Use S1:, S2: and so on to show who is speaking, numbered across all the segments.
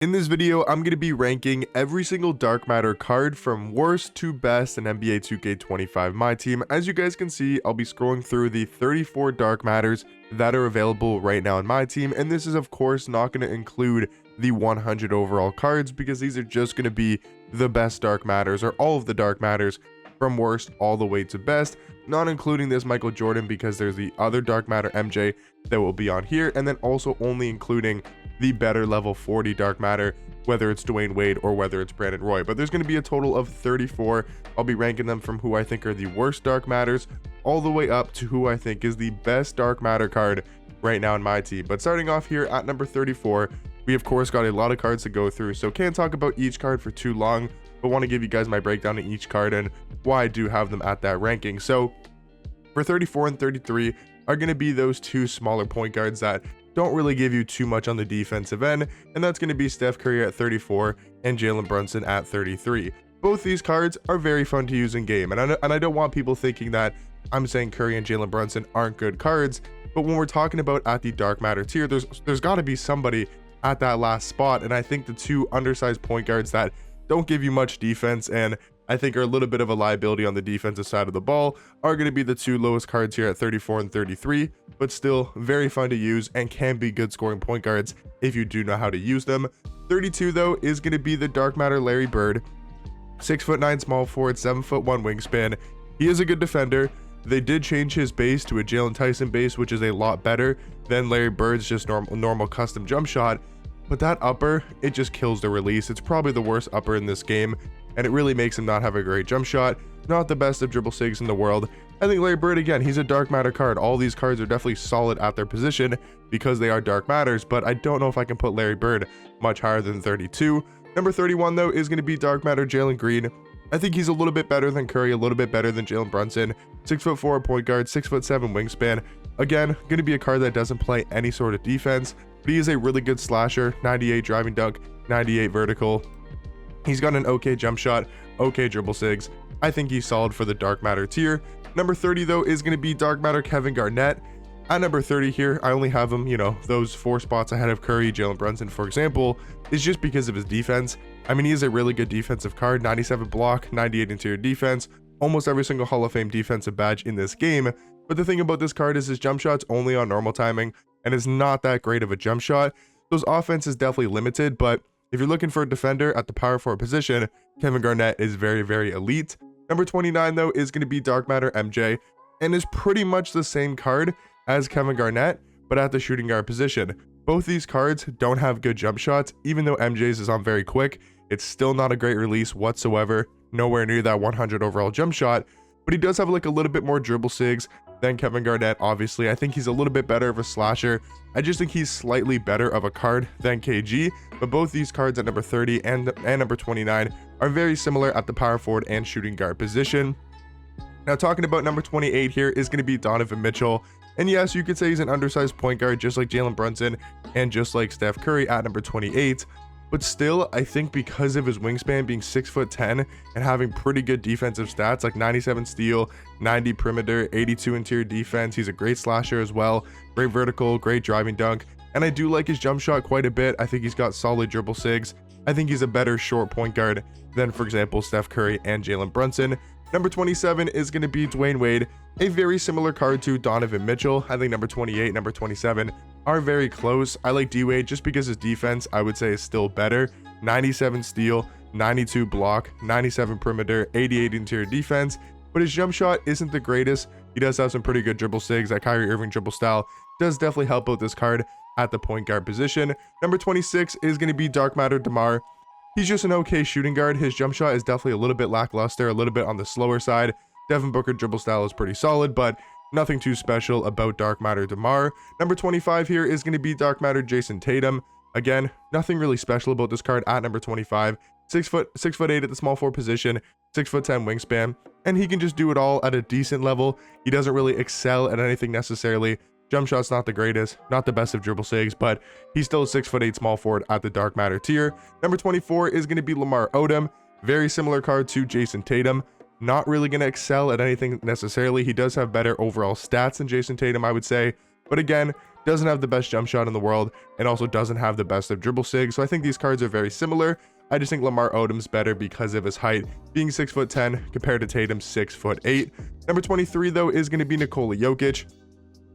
S1: In this video, I'm going to be ranking every single dark matter card from worst to best in NBA 2K25 My Team. As you guys can see, I'll be scrolling through the 34 dark matters that are available right now in My Team, and this is of course not going to include the 100 overall cards because these are just going to be the best dark matters, or all of the dark matters from worst all the way to best, not including this Michael Jordan because there's the other dark matter MJ that will be on here, and then also only including the better level 40 dark matter, whether it's Dwayne Wade or whether it's Brandon Roy. But there's going to be a total of 34. I'll be ranking them from who I think are the worst dark matters all the way up to who I think is the best dark matter card right now in my team. But starting off here at number 34, we of course got a lot of cards to go through, so can't talk about each card for too long, but want to give you guys my breakdown of each card and why I do have them at that ranking. So for 34 and 33 are going to be those two smaller point guards that don't really give you too much on the defensive end, and that's going to be Steph Curry at 34 and Jalen Brunson at 33. Both these cards are very fun to use in game, and I don't want people thinking that I'm saying Curry and Jalen Brunson aren't good cards, but when we're talking about at the dark matter tier, there's got to be somebody at that last spot, and I think the two undersized point guards that don't give you much defense and I think are a little bit of a liability on the defensive side of the ball are going to be the two lowest cards here at 34 and 33, but still very fun to use and can be good scoring point guards if you do know how to use them. 32 though is going to be the dark matter Larry Bird, 6'9" small forward, 7'1" wingspan. He is a good defender. They did change his base to a Jalen Tyson base, which is a lot better than Larry Bird's just normal custom jump shot. But that upper, it just kills the release. It's probably the worst upper in this game, and it really makes him not have a great jump shot. Not the best of dribble sigs in the world. I think Larry Bird, again, he's a dark matter card. All these cards are definitely solid at their position because they are dark matters, but I don't know if I can put Larry Bird much higher than 32. Number 31 though is going to be dark matter Jalen Green. I think he's a little bit better than Curry, a little bit better than Jalen Brunson. 6'4" point guard, 6'7" wingspan. Again, going to be a card that doesn't play any sort of defense, but he is a really good slasher. 98 driving dunk, 98 vertical. He's got an okay jump shot, okay dribble sigs. I think he's solid for the dark matter tier. Number 30 though is going to be dark matter Kevin Garnett. At number 30 here, I only have him, those 4 spots ahead of Curry, Jalen Brunson, for example, is just because of his defense. I mean, he is a really good defensive card, 97 block, 98 interior defense, almost every single Hall of Fame defensive badge in this game. But the thing about this card is his jump shot's only on normal timing, and it's not that great of a jump shot. His offense is definitely limited, but if you're looking for a defender at the power forward position, Kevin Garnett is very, very elite. Number 29 though is going to be dark matter MJ, and is pretty much the same card as Kevin Garnett, but at the shooting guard position. Both these cards don't have good jump shots. Even though MJ's is on very quick, it's still not a great release whatsoever, nowhere near that 100 overall jump shot, but he does have like a little bit more dribble sigs than Kevin Garnett. Obviously, I think he's a little bit better of a slasher. I just think he's slightly better of a card than KG, but both these cards at number 30 and number 29 are very similar at the power forward and shooting guard position. Now talking about number 28 here is going to be Donovan Mitchell. And yes, you could say he's an undersized point guard just like Jalen Brunson and just like Steph Curry at number 28. But still, I think because of his wingspan being 6'10" and having pretty good defensive stats like 97 steal, 90 perimeter, 82 interior defense, he's a great slasher as well, great vertical, great driving dunk, and I do like his jump shot quite a bit. I think he's got solid dribble sigs. I think he's a better short point guard than, for example, Steph Curry and Jalen Brunson. Number 27 is going to be Dwayne Wade, a very similar card to Donovan Mitchell. I think number 28, number 27 are very close. I like D-Wade just because his defense, I would say, is still better. 97 steal, 92 block, 97 perimeter, 88 interior defense, but his jump shot isn't the greatest. He does have some pretty good dribble sigs. That Kyrie Irving dribble style does definitely help out this card at the point guard position. Number 26 is going to be dark matter DeMar. He's just an okay shooting guard. His jump shot is definitely a little bit lackluster, a little bit on the slower side. Devin Booker dribble style is pretty solid, but nothing too special about dark matter DeMar. Number 25 here is going to be dark matter Jason Tatum. Again, nothing really special about this card at number 25. 6'8" at the small forward position, 6'10" wingspan, and he can just do it all at a decent level. He doesn't really excel at anything necessarily. Jump shot's not the greatest, not the best of dribble sigs, but he's still a 6'8" small forward at the dark matter tier. Number 24 is going to be Lamar Odom. Very similar card to Jason Tatum. Not really going to excel at anything necessarily. He does have better overall stats than Jason Tatum, I would say. But again, doesn't have the best jump shot in the world, and also doesn't have the best of dribble sig. So I think these cards are very similar. I just think Lamar Odom's better because of his height, being 6'10" compared to Tatum's 6'8". Number 23 though is going to be Nikola Jokic.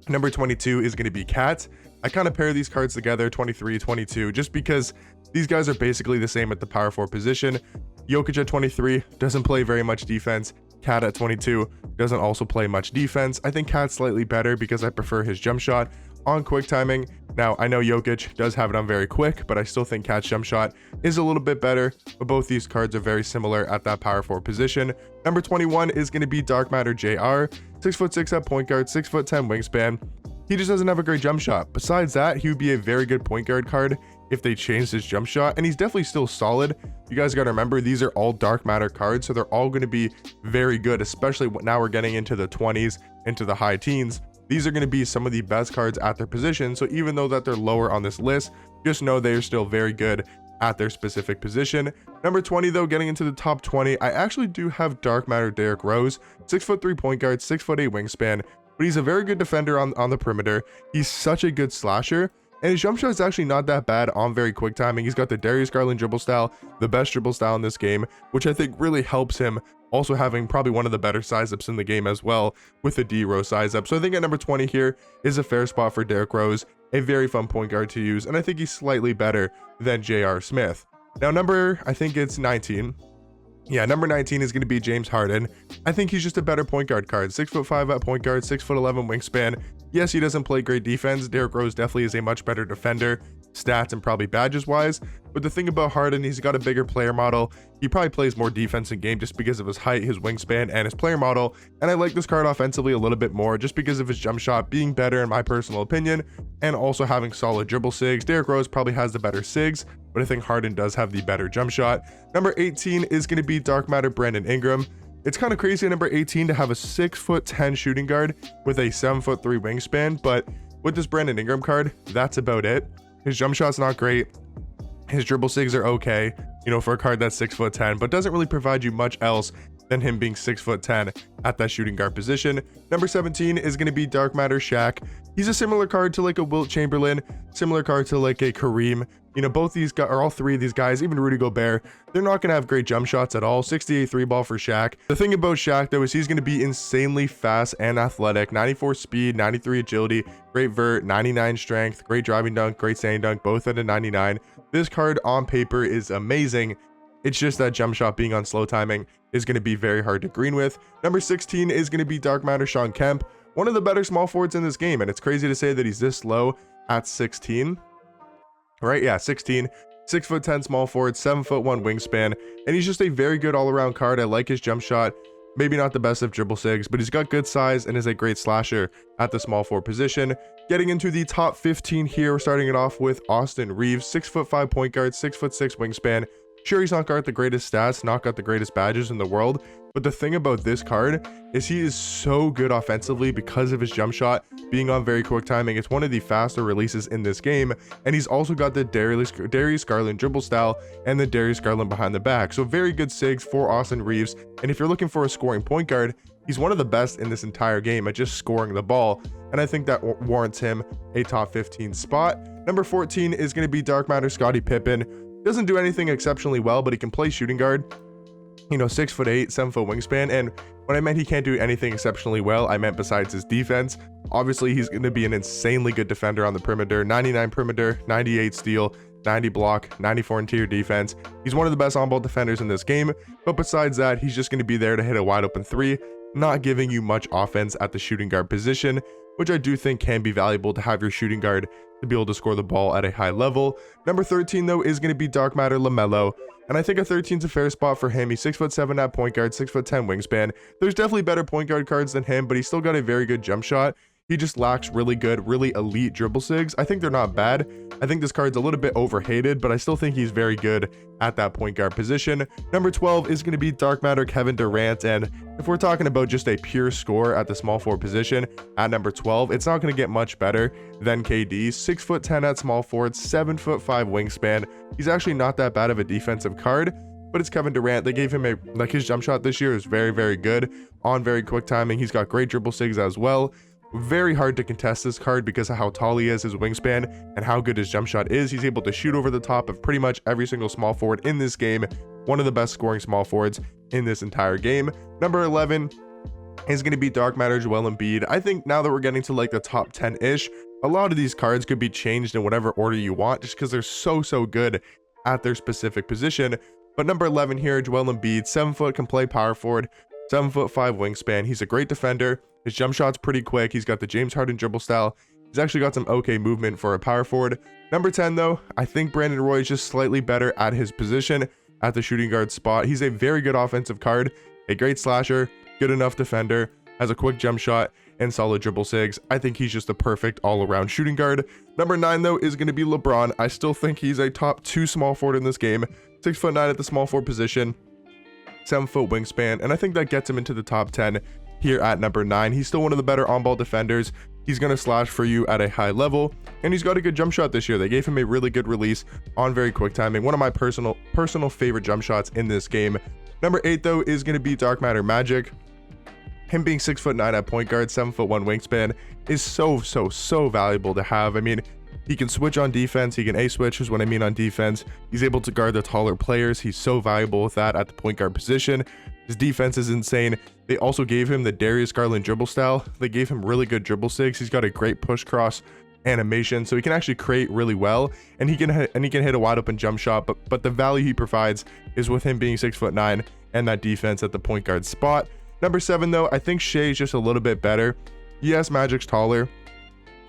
S1: Number 22 is going to be Cat. I kind of pair these cards together, 23, 22, just because these guys are basically the same at the power forward position. Jokic at 23 doesn't play very much defense. Cat at 22 doesn't also play much defense. I think Cat's slightly better because I prefer his jump shot on quick timing. Now, I know Jokic does have it on very quick, but I still think Cat's jump shot is a little bit better, but both these cards are very similar at that power forward position. Number 21 is going to be Dark Matter JR, 6'6" at point guard, 6'10" wingspan. He just doesn't have a great jump shot. Besides that, he would be a very good point guard card if they changed his jump shot, and he's definitely still solid. You guys got to remember, these are all Dark Matter cards, so they're all going to be very good, especially now we're getting into the 20s, into the high teens. These are going to be some of the best cards at their position, so even though that they're lower on this list, just know they are still very good at their specific position. Number 20 though, getting into the top 20, I actually do have Dark Matter Derrick Rose, 6'3" point guard, 6'8" wingspan, but he's a very good defender on the perimeter. He's such a good slasher, and his jump shot is actually not that bad on very quick timing. He's got the Darius Garland dribble style, the best dribble style in this game, which I think really helps him, also having probably one of the better size ups in the game as well with the D-Rose size up. So I think at number 20 here is a fair spot for Derrick Rose, a very fun point guard to use, and I think he's slightly better than J.R. Smith. Now I think it's 19. Yeah, number 19 is going to be James Harden. I think he's just a better point guard card. 6'5" at point guard, 6'11" wingspan. Yes, he doesn't play great defense. Derrick Rose definitely is a much better defender, stats and probably badges wise. But the thing about Harden, he's got a bigger player model. He probably plays more defense in game just because of his height, his wingspan, and his player model. And I like this card offensively a little bit more just because of his jump shot being better in my personal opinion, and also having solid dribble sigs. Derrick Rose probably has the better sigs, but I think Harden does have the better jump shot. Number 18 is going to be Dark Matter Brandon Ingram. It's kind of crazy at number 18 to have a 6'10" shooting guard with a 7'3" wingspan, but with this Brandon Ingram card, that's about it. His jump shot's not great. His dribble sigs are okay, for a card that's 6'10", but doesn't really provide you much else than him being 6'10" at that shooting guard position. Number 17 is going to be Dark Matter Shaq. He's a similar card to like a Wilt Chamberlain, similar card to like a Kareem. Both these guys, or all three of these guys, even Rudy Gobert, they're not going to have great jump shots at all. 68 3-ball for Shaq. The thing about Shaq, though, is he's going to be insanely fast and athletic. 94 speed, 93 agility, great vert, 99 strength, great driving dunk, great standing dunk, both at a 99. This card on paper is amazing. It's just that jump shot being on slow timing is going to be very hard to green with. Number 16 is going to be Dark Matter Shawn Kemp, one of the better small forwards in this game, and it's crazy to say that he's this low at 16. Right, yeah, 16, 6'10" small forward, 7'1" wingspan, and he's just a very good all-around card. I like his jump shot. Maybe not the best of dribble sigs, but he's got good size and is a great slasher at the small forward position. Getting into the top 15 here, we're starting it off with Austin Reeves, 6'5" point guard, 6'6" wingspan. Sure, he's not got the greatest stats, not got the greatest badges in the world, but the thing about this card is he is so good offensively because of his jump shot being on very quick timing. It's one of the faster releases in this game, and he's also got the Darius Garland dribble style and the Darius Garland behind the back. So very good sigs for Austin Reeves, and if you're looking for a scoring point guard, he's one of the best in this entire game at just scoring the ball, and I think that warrants him a top 15 spot. Number 14 is going to be Dark Matter Scottie Pippen. Doesn't do anything exceptionally well, but he can play shooting guard. 6'8", 7-foot wingspan, and when I meant he can't do anything exceptionally well, I meant besides his defense. Obviously, he's going to be an insanely good defender on the perimeter, 99 perimeter, 98 steal, 90 block, 94 interior defense. He's one of the best on-ball defenders in this game, but besides that, he's just going to be there to hit a wide open three, not giving you much offense at the shooting guard position, which I do think can be valuable to have your shooting guard to be able to score the ball at a high level. Number 13 though is going to be Dark Matter LaMelo, and I think a 13 is a fair spot for him. He's 6'7" at point guard, 6'10" wingspan. There's definitely better point guard cards than him, but he's still got a very good jump shot. He just lacks really good, really elite dribble sigs. I think they're not bad. I think this card's a little bit overhated, but I still think he's very good at that point guard position. Number 12 is going to be Dark Matter Kevin Durant, and if we're talking about just a pure score at the small forward position at number 12, it's not going to get much better than KD. 6'10" at small forward, 7'5" wingspan. He's actually not that bad of a defensive card, but it's Kevin Durant. They gave him his jump shot this year is very, very good on very quick timing. He's got great dribble sigs as well. Very hard to contest this card because of how tall he is, his wingspan, and how good his jump shot is. He's able to shoot over the top of pretty much every single small forward in this game. One of the best scoring small forwards in this entire game. Number 11 is going to be Dark Matter Joel Embiid. I think now that we're getting to like the top 10-ish, a lot of these cards could be changed in whatever order you want just because they're so good at their specific position. But number 11 here, Joel Embiid, 7 foot, can play power forward, 7'5" wingspan. He's a great defender. His jump shot's pretty quick. He's got the James Harden dribble style. He's actually got some okay movement for a power forward. Number 10 though, I think Brandon Roy is just slightly better at his position at the shooting guard spot. He's a very good offensive card, a great slasher, good enough defender, has a quick jump shot, and solid dribble sigs. I think he's just the perfect all-around shooting guard. Number 9 though is going to be LeBron. I still think he's a top 2 small forward in this game. 6'9" at the small forward position, 7 foot wingspan, and I think that gets him into the top 10 here at number 9. He's still one of the better on-ball defenders. He's going to slash for you at a high level, and he's got a good jump shot this year. They gave him a really good release on very quick timing. One of my personal favorite jump shots in this game. Number 8 though is going to be Dark Matter Magic. Him being 6'9" at point guard, 7'1" wingspan is so valuable to have. I mean, he can switch on defense. He can A-switch is what I mean on defense. He's able to guard the taller players. He's so valuable with that at the point guard position. His defense is insane. They also gave him the Darius Garland dribble style. They gave him really good dribble sigs. He's got a great push cross animation, so he can actually create really well, and he can hit a wide open jump shot. But the value he provides is with him being 6'9" and that defense at the point guard spot. Number 7 though, I think Shea is just a little bit better. Yes, Magic's taller,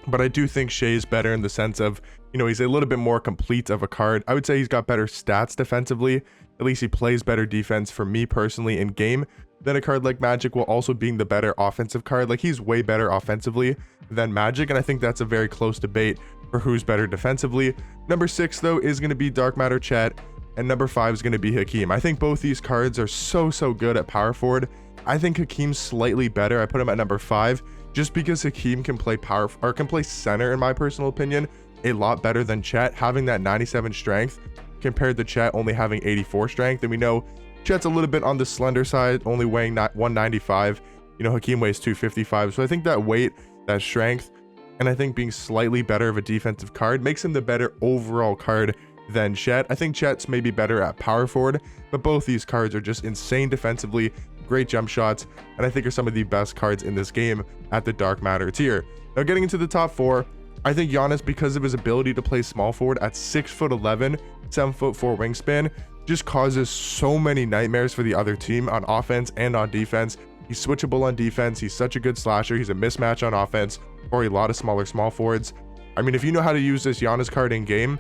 S1: but I do think Shea is better in the sense of, you know, he's a little bit more complete of a card. I would say he's got better stats defensively. At least he plays better defense for me personally in game than a card like Magic, while also being the better offensive card. Like, he's way better offensively than Magic, and I think that's a very close debate for who's better defensively. Number 6 though is going to be Dark Matter Chet, and number 5 is going to be Hakeem. I think both these cards are so good at power forward. I think Hakeem's slightly better. I put him at number 5 just because Hakeem can play power or can play center, in my personal opinion, a lot better than Chet, having that 97 strength compared to Chet only having 84 strength. And we know Chet's a little bit on the slender side, only weighing 195. You know, Hakeem weighs 255. So I think that weight, that strength, and I think being slightly better of a defensive card makes him the better overall card than Chet. I think Chet's maybe better at power forward, but both these cards are just insane defensively, great jump shots, and I think are some of the best cards in this game at the Dark Matter tier. Now getting into the top 4, I think Giannis, because of his ability to play small forward at 6'11", 7'4" wingspan, just causes so many nightmares for the other team on offense and on defense. He's switchable on defense. He's such a good slasher. He's a mismatch on offense for a lot of smaller small forwards. I mean, if you know how to use this Giannis card in game,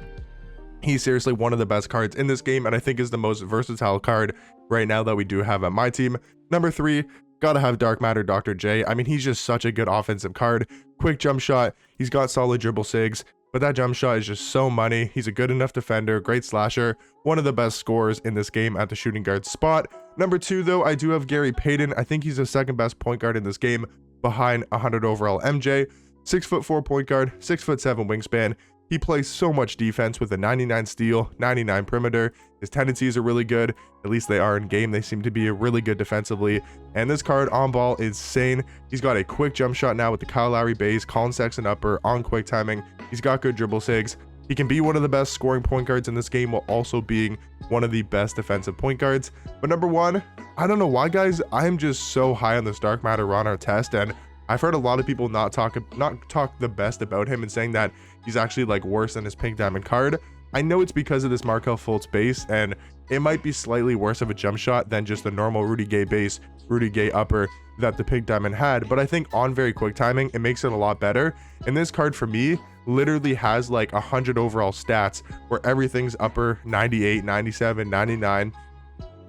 S1: he's seriously one of the best cards in this game, and I think is the most versatile card right now that we do have at my team. Number 3, gotta have Dark Matter Dr. J. I mean, he's just such a good offensive card. Quick jump shot. He's got solid dribble sigs, but that jump shot is just so money. He's a good enough defender, great slasher, one of the best scorers in this game at the shooting guard spot. Number 2 though, I do have Gary Payton. I think he's the second best point guard in this game behind 100 overall MJ. 6'4" point guard, 6'7" wingspan. He plays so much defense with a 99 steal, 99 perimeter. His tendencies are really good. At least they are in game. They seem to be really good defensively. And this card on ball is insane. He's got a quick jump shot now with the Kyle Lowry base, Colin Sexton upper on quick timing. He's got good dribble sigs. He can be one of the best scoring point guards in this game while also being one of the best defensive point guards. But number 1, I don't know why, guys. I am just so high on this Dark Matter Ron Artest, and I've heard a lot of people not talk the best about him and saying that he's actually like worse than his Pink Diamond card. I know it's because of this Markelle Fultz base, and it might be slightly worse of a jump shot than just the normal Rudy Gay base, Rudy Gay upper that the Pink Diamond had, but I think on very quick timing, it makes it a lot better. And this card for me literally has like 100 overall stats where everything's upper 98, 97, 99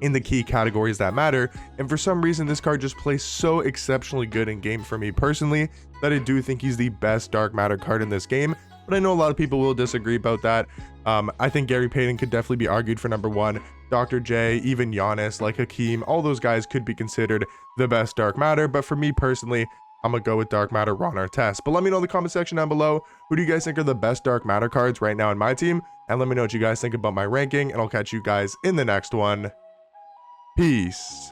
S1: in the key categories that matter. And for some reason, this card just plays so exceptionally good in game for me personally that I do think he's the best Dark Matter card in this game. But I know a lot of people will disagree about that. I think Gary Payton could definitely be argued for number 1. Dr. J, even Giannis, like Hakeem, all those guys could be considered the best Dark Matter. But for me personally, I'm gonna go with Dark Matter Ron Artest. But let me know in the comment section down below, who do you guys think are the best Dark Matter cards right now in my team? And let me know what you guys think about my ranking, and I'll catch you guys in the next one. Peace.